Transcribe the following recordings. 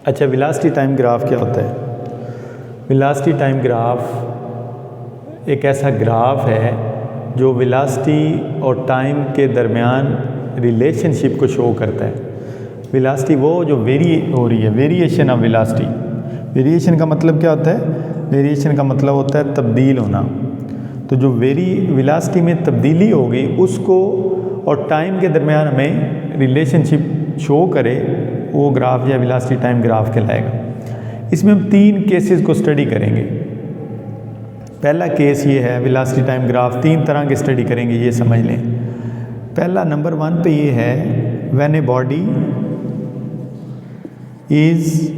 अच्छा, velocity time graph क्या होता है? वेलोसिटी टाइम ग्राफ एक ऐसा ग्राफ है जो वेलोसिटी और टाइम के दरमियान रिलेशनशिप को शो करता है। वेलोसिटी वो जो वेरी हो रही है, वेरिएशन ऑफ वेलोसिटी। वेरिएशन का मतलब क्या होता है? वेरिएशन का मतलब होता है तब्दील होना। तो जो वेलोसिटी में तब्दीली होगी उसको और टाइम के दरमियान हमें रिलेशनशिप शो करे, वो ग्राफ या वेलोसिटी टाइम ग्राफ कहलाएगा। इसमें हम 3 केसेस को स्टडी करेंगे। पहला केस ये है, वेलोसिटी टाइम ग्राफ 3 तरह के स्टडी करेंगे, ये समझ लें। पहला नंबर 1 पे ये है, when a body is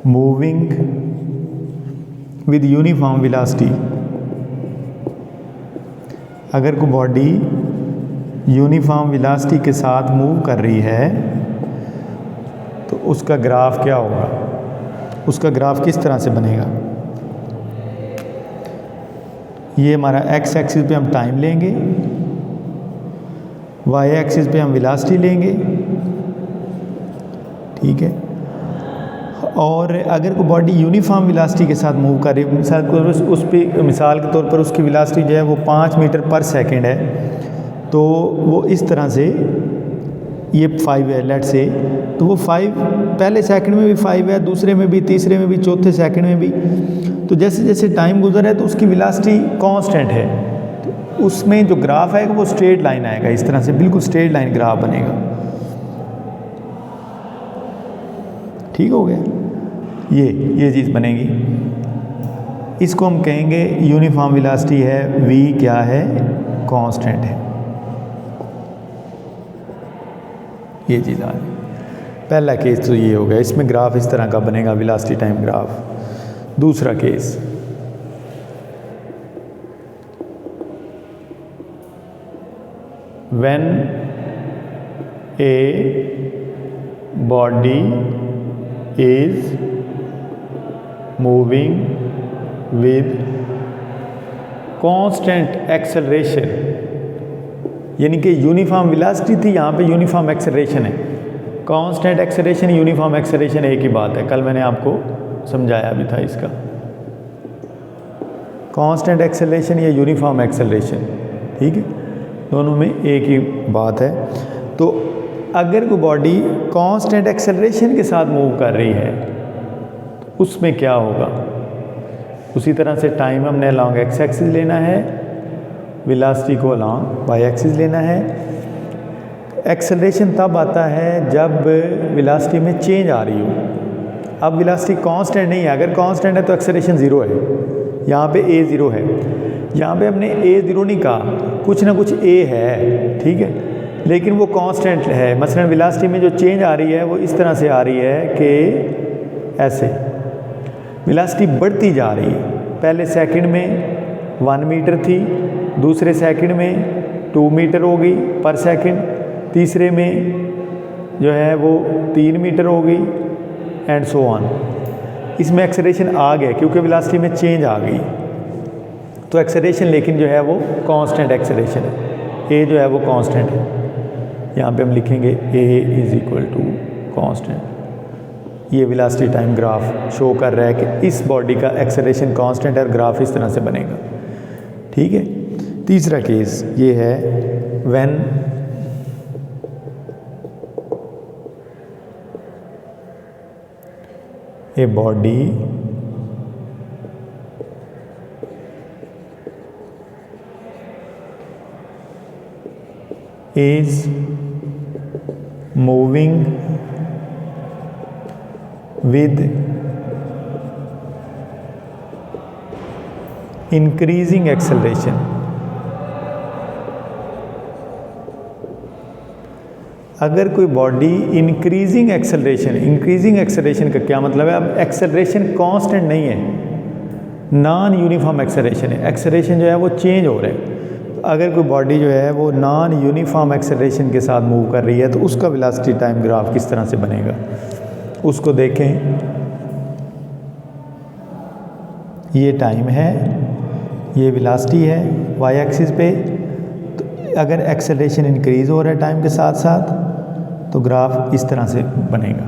moving with uniform velocity. अगर कोई बॉडी यूनिफॉर्म वेलोसिटी के साथ मूव कर रही है तो उसका ग्राफ क्या होगा? उसका ग्राफ किस तरह से बनेगा? ये हमारा एक्स एक्सिस पे हम टाइम लेंगे, वाई एक्सिस पे हम वेलोसिटी लेंगे, ठीक है। और अगर कोई बॉडी यूनिफॉर्म वेलोसिटी के साथ मूव कर रही है, मिसाल के तौर पर उसकी वेलोसिटी जो है वो 5 मीटर पर सेकंड है, तो वो इस तरह से, ये 5 है लेट से, तो वो 5 पहले सेकंड में भी 5 है, दूसरे में भी, तीसरे में भी, चौथे सेकंड में भी। तो जैसे जैसे टाइम गुजर है तो उसकी वेलोसिटी कांस्टेंट है, तो उसमें जो ग्राफ आएगा वो स्ट्रेट लाइन आएगा, इस तरह से बिल्कुल स्ट्रेट लाइन ग्राफ बनेगा। ठीक हो गया? ये चीज़ बनेगी। इसको हम कहेंगे यूनिफॉर्म वेलोसिटी है, v क्या है? कांस्टेंट है। ये चीज़ आ गई। पहला केस तो ये हो गया, इसमें ग्राफ इस तरह का बनेगा, वेलोसिटी टाइम ग्राफ। दूसरा case, when a body is moving with constant acceleration, यानी कि यूनिफॉर्म वेलोसिटी थी, यहाँ पे यूनिफॉर्म एक्सेलरेशन है। कांस्टेंट एक्सेलरेशन, यूनिफॉर्म एक्सेलरेशन एक ही बात है, कल मैंने आपको समझाया भी था इसका। कांस्टेंट एक्सेलरेशन या यूनिफॉर्म एक्सेलरेशन, ठीक है, दोनों में एक ही बात है। तो अगर कोई बॉडी कांस्टेंट एक्सेलरेशन के साथ मूव कर रही है तो उसमें क्या होगा? उसी तरह से टाइम हमने अलॉन्ग एक्स एक्सिस लेना है, वेलोसिटी को अलॉन्ग वाई एक्सिस लेना है। एक्सेलरेशन तब आता है जब वेलोसिटी में चेंज आ रही हो। अब वेलोसिटी कांस्टेंट नहीं है, अगर कांस्टेंट है तो एक्सेलरेशन 0 है, यहाँ पे a 0 है। यहाँ पे हमने a 0 नहीं कहा, कुछ ना कुछ a है, ठीक है, लेकिन वो कांस्टेंट है। मसलन वेलोसिटी में जो चेंज आ रही है वो इस तरह से आ रही है कि ऐसे वेलोसिटी बढ़ती जा रही है। पहले सेकंड में 1 मीटर थी, दूसरे सेकंड में 2 मीटर हो गई पर सेकंड, तीसरे में जो है वो 3 मीटर हो गई, एंड सो ऑन। इसमें एक्सेलरेशन आ गया क्योंकि वेलोसिटी में चेंज आ गई। तो एक्सेलरेशन लेकिन जो है वो कांस्टेंट एक्सेलरेशन है, a जो है वो कांस्टेंट है। यहाँ पे हम लिखेंगे a is equal to constant. ये वेलोसिटी टाइम ग्राफ शो कर रहा है कि इस बॉडी का एक्सेलरेशन कांस्टेंट है और ग्राफ इस तरह से बनेगा, ठीक है। तीसरा केस ये है, when a body is moving with increasing acceleration। अगर कोई बॉडी इंक्रीजिंग एक्सेलरेशन का क्या मतलब है? अब एक्सेलरेशन कांस्टेंट नहीं है, नॉन यूनिफॉर्म एक्सेलरेशन है। एक्सेलरेशन जो है वो चेंज हो रहा है। अगर कोई बॉडी जो है वो नॉन यूनिफॉर्म एक्सेलरेशन के साथ मूव कर रही है तो उसका वेलोसिटी टाइम ग्राफ किस तरह से बनेगा, उसको देखें। ये टाइम है, ये वेलोसिटी है वाई एक्सिस पे। तो अगर एक्सेलरेशन इंक्रीज़ हो रहा है टाइम के साथ साथ तो ग्राफ इस तरह से बनेगा।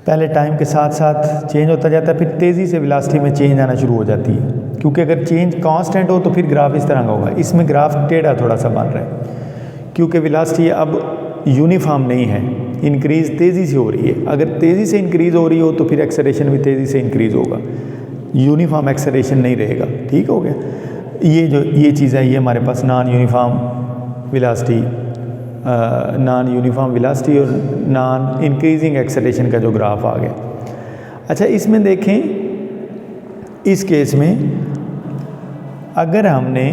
पहले टाइम के साथ साथ चेंज होता जाता है, फिर तेज़ी से वेलोसिटी में चेंज आना शुरू हो जाती है, क्योंकि अगर चेंज कांस्टेंट हो तो फिर ग्राफ इस तरह का होगा। इसमें ग्राफ टेढ़ा थोड़ा सा बन रहा है क्योंकि वेलोसिटी अब यूनिफॉर्म नहीं है, इंक्रीज़ तेज़ी से हो रही है। अगर तेज़ी से इंक्रीज़ हो रही हो तो फिर एक्सेलरेशन भी तेज़ी से इंक्रीज़ होगा, यूनिफॉर्म एक्सेलरेशन नहीं रहेगा। ठीक हो गया। ये चीज़ है, ये हमारे पास नॉन यूनिफॉर्म वेलोसिटी और नॉन इंक्रीजिंग एक्सेलरेशन का जो ग्राफ आ गया। अच्छा, इसमें देखें, इस केस में अगर हमने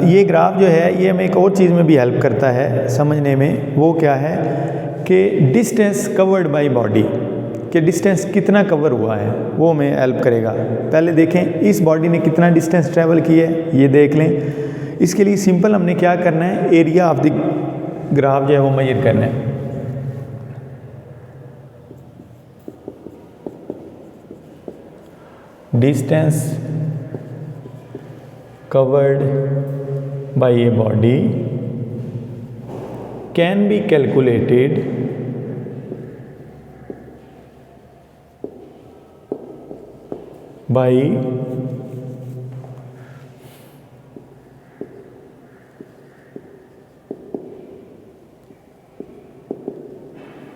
ये ग्राफ जो है ये हमें एक और चीज़ में भी हेल्प करता है समझने में। वो क्या है कि डिस्टेंस कवर्ड बाय बॉडी, कि डिस्टेंस कितना कवर हुआ है वो हमें हेल्प करेगा। पहले देखें इस बॉडी ने कितना डिस्टेंस ट्रैवल किया है, ये देख लें। इसके लिए सिंपल हमने क्या करना है, एरिया ऑफ द ग्राफ जो है वो मेजर करना है। Distance covered by a body can be calculated by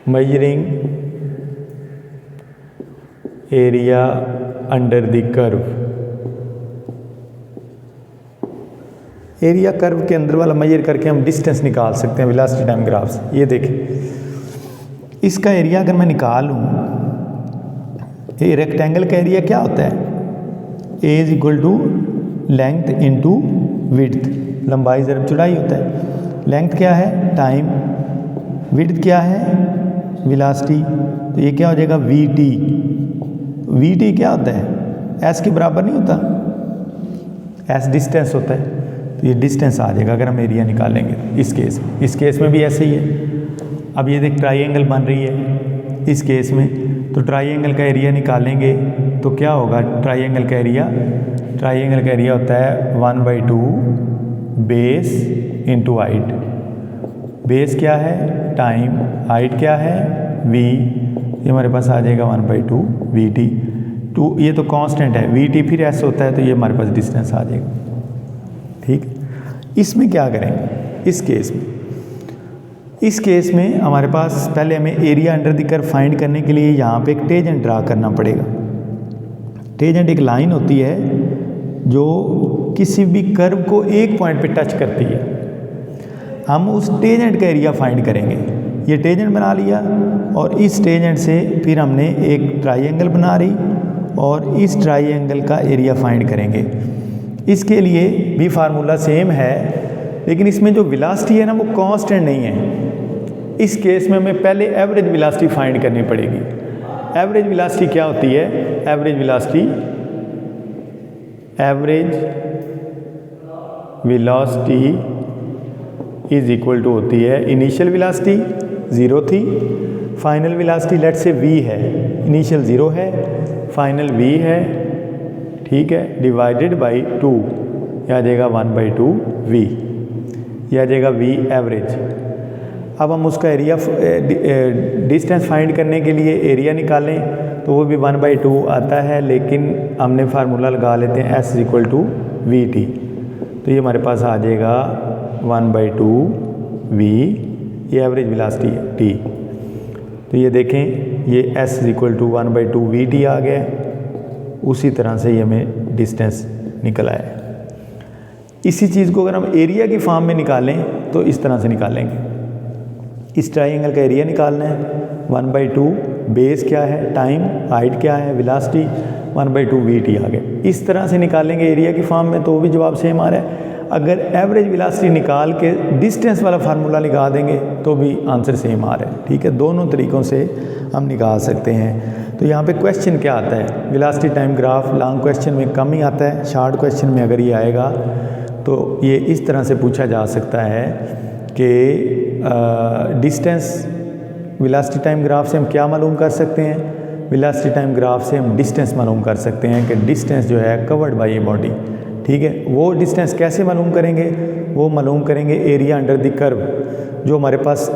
measuring area under the curve। Area curve के अंदर वाला मेजर करके हम डिस्टेंस निकाल सकते हैं वेलोसिटी टाइम ग्राफ से। ये देखें, इसका एरिया अगर मैं निकालूं, ये रेक्टेंगल का एरिया क्या होता है, A is equal to length into width, लंबाई ज़रब चौड़ाई होता है। लेंथ क्या है, टाइम, विड्थ क्या है, वेलोसिटी। तो ये क्या हो जाएगा, वी टी। वी टी क्या होता है, एस के बराबर नहीं होता, एस डिस्टेंस होता है। तो ये डिस्टेंस आ जाएगा अगर हम एरिया निकालेंगे। इस केस में भी ऐसे ही है। अब ये देख ट्राइंगल बन रही है इस केस में, तो ट्राइंगल का एरिया निकालेंगे तो क्या होगा, ट्राइंगल का एरिया होता है 1/2 बेस इंटू हाइट। बेस क्या है, टाइम, हाइट क्या है, वी। ये हमारे पास आ जाएगा 1/2 वी टी। टू ये तो कांस्टेंट है, वी टी फिर एस होता है, तो ये हमारे पास डिस्टेंस आ जाएगा। ठीक। इसमें क्या करेंगे, इस केस में हमारे पास पहले हमें area under the curve find करने के लिए यहाँ पे एक टेंजेंट ड्रा करना पड़ेगा। टेंजेंट एक लाइन होती है जो किसी भी कर्व को एक पॉइंट पे टच करती है। हम उस टेंजेंट का एरिया फाइंड करेंगे। ये टेंजेंट बना लिया और इस टेंजेंट से फिर हमने एक ट्राइंगल बना रही और इस ट्राइंगल का एरिया फाइंड करेंगे। इसके लिए भी फार्मूला सेम है, लेकिन इसमें जो वेलोसिटी है ना वो कांस्टेंट नहीं है। इस केस में हमें पहले एवरेज वेलोसिटी फाइंड करनी पड़ेगी। एवरेज वेलोसिटी क्या होती है, average velocity is equal to होती है, इनिशियल वेलोसिटी 0 थी, फाइनल वेलोसिटी लेट से v है, इनिशियल 0 है, फाइनल v है, ठीक है, डिवाइडेड बाई 2, यह आ जाएगा 1/2 v, यह आ जाएगा v एवरेज। अब हम उसका एरिया डिस्टेंस फाइंड करने के लिए एरिया निकालें तो वो भी 1/2 आता है, लेकिन हमने फार्मूला लगा लेते हैं s equal to v t. तो ये हमारे पास आ जाएगा 1/2 v, ये एवरेज वेलोसिटी है t। तो ये देखें, ये s equal to 1/2 V T आ गया। उसी तरह से ये हमें डिस्टेंस निकल आया। इसी चीज़ को अगर हम एरिया की फॉर्म में निकालें तो इस तरह से निकालेंगे। इस ट्राइंगल का एरिया निकालना है, 1/2 बेस क्या है, टाइम, हाइट क्या है, वेलोसिटी, 1/2 वी टी आ गया। इस तरह से निकालेंगे एरिया की फॉर्म में तो भी जवाब सेम आ रहा है। अगर एवरेज वेलोसिटी निकाल के डिस्टेंस वाला फार्मूला लगा देंगे तो भी आंसर सेम आ रहा है। ठीक है, दोनों तरीक़ों से हम निकाल सकते हैं। तो यहाँ पे क्वेश्चन क्या आता है, velocity time graph. Long question में कम ही आता है, शॉर्ट क्वेश्चन में अगर ये आएगा तो ये इस तरह से पूछा जा सकता है कि डिस्टेंस वेलोसिटी टाइम ग्राफ से हम क्या मालूम कर सकते हैं, वेलोसिटी टाइम ग्राफ से हम डिस्टेंस मालूम कर सकते हैं कि डिस्टेंस जो है कवर्ड बाय ए बॉडी। ठीक है, वो डिस्टेंस कैसे मालूम करेंगे, वो मालूम करेंगे एरिया अंडर द कर्व। जो हमारे पास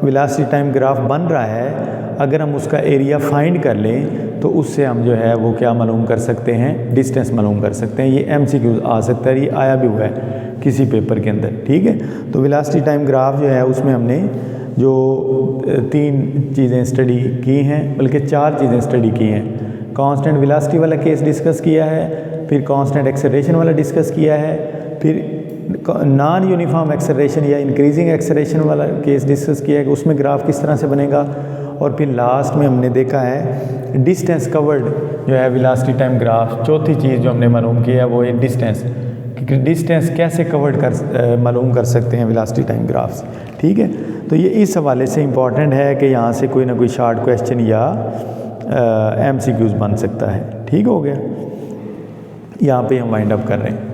वेलोसिटी टाइम ग्राफ बन रहा है, अगर हम उसका एरिया फाइंड कर लें तो उससे हम जो है वो क्या मालूम कर सकते हैं, डिस्टेंस मालूम कर सकते हैं। ये MCQ आ सकता है, ये आया भी हुआ है किसी पेपर के अंदर, ठीक है। तो वेलोसिटी टाइम ग्राफ जो है उसमें हमने जो 3 चीज़ें स्टडी की हैं, बल्कि 4 चीज़ें स्टडी की हैं। कांस्टेंट वेलोसिटी वाला केस डिस्कस किया है, फिर कांस्टेंट एक्सेलरेशन वाला डिस्कस किया है, फिर नॉन यूनिफॉर्म एक्सेलरेशन या इंक्रीजिंग एक्सेलरेशन वाला केस डिस्कस किया है कि उसमें ग्राफ किस तरह से बनेगा, और फिर लास्ट में हमने देखा है डिस्टेंस कवर्ड जो है वेलोसिटी टाइम ग्राफ। चौथी चीज़ जो हमने मालूम की है वो है डिस्टेंस, कि डिस्टेंस कैसे कवर्ड कर मालूम कर सकते हैं वेलोसिटी टाइम ग्राफ्स, ठीक है। तो ये इस हवाले से इम्पॉर्टेंट है कि यहाँ से कोई ना कोई शॉर्ट क्वेश्चन या MCQs बन सकता है, ठीक हो गया। यहाँ पे हम वाइंड अप कर रहे हैं।